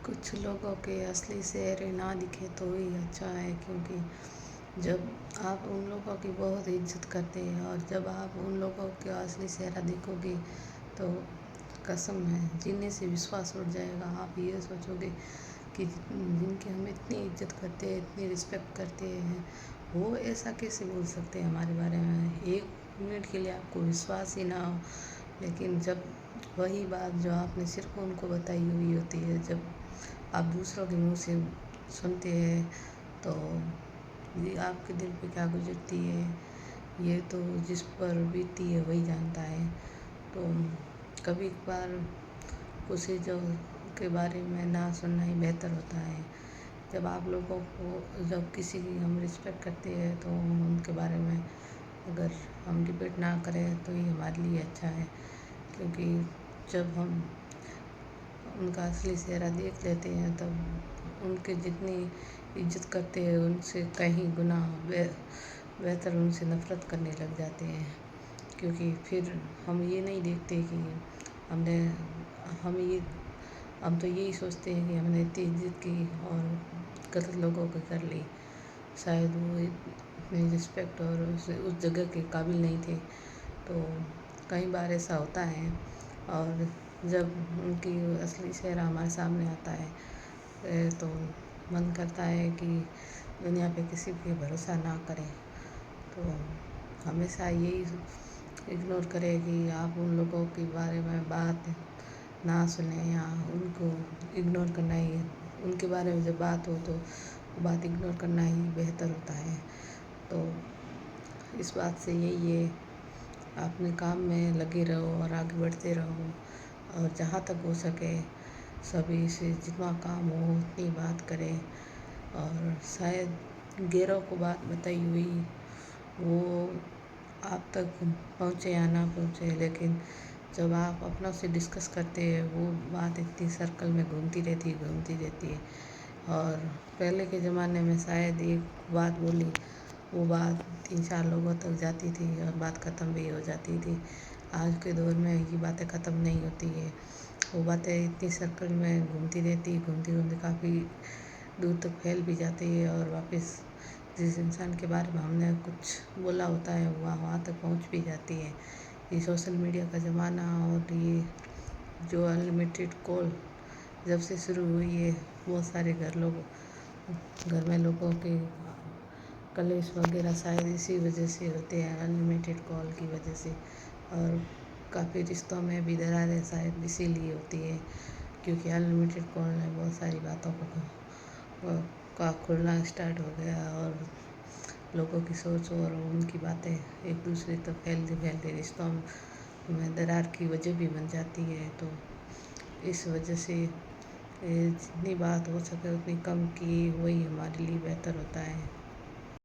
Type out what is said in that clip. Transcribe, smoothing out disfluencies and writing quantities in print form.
کچھ لوگوں کے اصلی چہرے نہ دکھے تو ہی اچھا ہے، کیونکہ جب آپ ان لوگوں کی بہت عزت کرتے ہیں اور جب آپ ان لوگوں کا اصلی چہرہ دیکھو گے تو قسم ہے جینے سے وشواس اٹھ جائے گا۔ آپ یہ سوچو گے کہ جن کی ہم اتنی عزت کرتے ہیں، اتنی رسپیکٹ کرتے ہیں، وہ ایسا کیسے بول سکتے ہیں ہمارے بارے میں؟ ایک منٹ کے لیے آپ کو وشواس ہی نہ ہو، لیکن جب وہی بات جو آپ نے صرف ان کو بتائی ہوئی ہوتی ہے، جب آپ دوسروں کے منہ سے سنتے ہیں تو یہ آپ کے دل پہ کیا گزرتی ہے، یہ تو جس پر بیتتی ہے وہی جانتا ہے۔ تو کبھی کبھار کسی جو کے بارے میں نہ سننا ہی بہتر ہوتا ہے۔ جب آپ لوگوں کو جب کسی کی ہم رسپیکٹ کرتے ہیں تو ان کے بارے میں اگر ہم ڈبیٹ نہ کریں تو یہ ہمارے لیے اچھا ہے، کیونکہ جب ہم ان کا اصلی چہرہ دیکھ لیتے ہیں تب ان کے جتنی عزت کرتے ہیں ان سے کہیں گنا بہتر ان سے نفرت کرنے لگ جاتے ہیں، کیونکہ پھر ہم یہ نہیں دیکھتے کہ ہم تو یہی سوچتے ہیں کہ ہم نے اتنی عزت کی اور غلط لوگوں کو کر لی، شاید وہ اتنی رسپیکٹ اور اس جگہ کے قابل نہیں تھے۔ تو کئی بار ایسا ہوتا ہے، اور جب ان کی اصلی چہرہ ہمارے سامنے آتا ہے تو من کرتا ہے کہ دنیا پہ کسی پہ بھروسہ نہ کریں۔ تو ہمیشہ یہی اگنور کرے کہ آپ ان لوگوں کے بارے میں بات نہ سنیں یا ان کو اگنور کرنا ہی، ان کے بارے میں جب بات ہو تو وہ بات اگنور کرنا ہی بہتر ہوتا ہے۔ تو اس بات سے یہی ہے، آپ اپنے کام میں لگے رہو اور آگے بڑھتے رہو، اور جہاں تک ہو سکے سبھی سے جتنا کام ہو اتنی بات کریں، اور شاید غیروں کو بات بتائی ہوئی وہ آپ تک پہنچے یا نہ پہنچے، لیکن جب آپ اپنوں سے ڈسکس کرتے ہیں وہ بات اتنی سرکل میں گھومتی رہتی ہے، اور پہلے کے زمانے میں شاید ایک بات بولی وہ بات 3-4 لوگوں تک جاتی تھی اور بات ختم بھی ہو جاتی تھی۔ آج کے دور میں یہ باتیں ختم نہیں ہوتی ہے، وہ باتیں اتنی سرکل میں گھومتی رہتی کافی دور تک پھیل بھی جاتی ہے، اور واپس جس انسان کے بارے میں ہم نے کچھ بولا ہوتا ہے وہاں تک پہنچ بھی جاتی ہے۔ یہ سوشل میڈیا کا زمانہ اور یہ جو انلمیٹڈ کال جب سے شروع ہوئی ہے، بہت سارے گھر میں لوگوں کے کلیش وغیرہ شاید اسی وجہ سے ہوتے ہیں، انلمیٹڈ کال کی وجہ سے، اور کافی رشتوں میں بھی دراریں شاید اسی لیے ہوتی ہے، کیونکہ انلمیٹڈ کال نے بہت ساری باتوں کا کھلنا اسٹارٹ ہو گیا، اور لوگوں کی سوچ اور ان کی باتیں ایک دوسرے تک پھیلتے رشتوں میں درار کی وجہ بھی بن جاتی ہے۔ تو اس وجہ سے جتنی بات ہو سکے اتنی کم کی وہی ہمارے لیے بہتر ہوتا ہے۔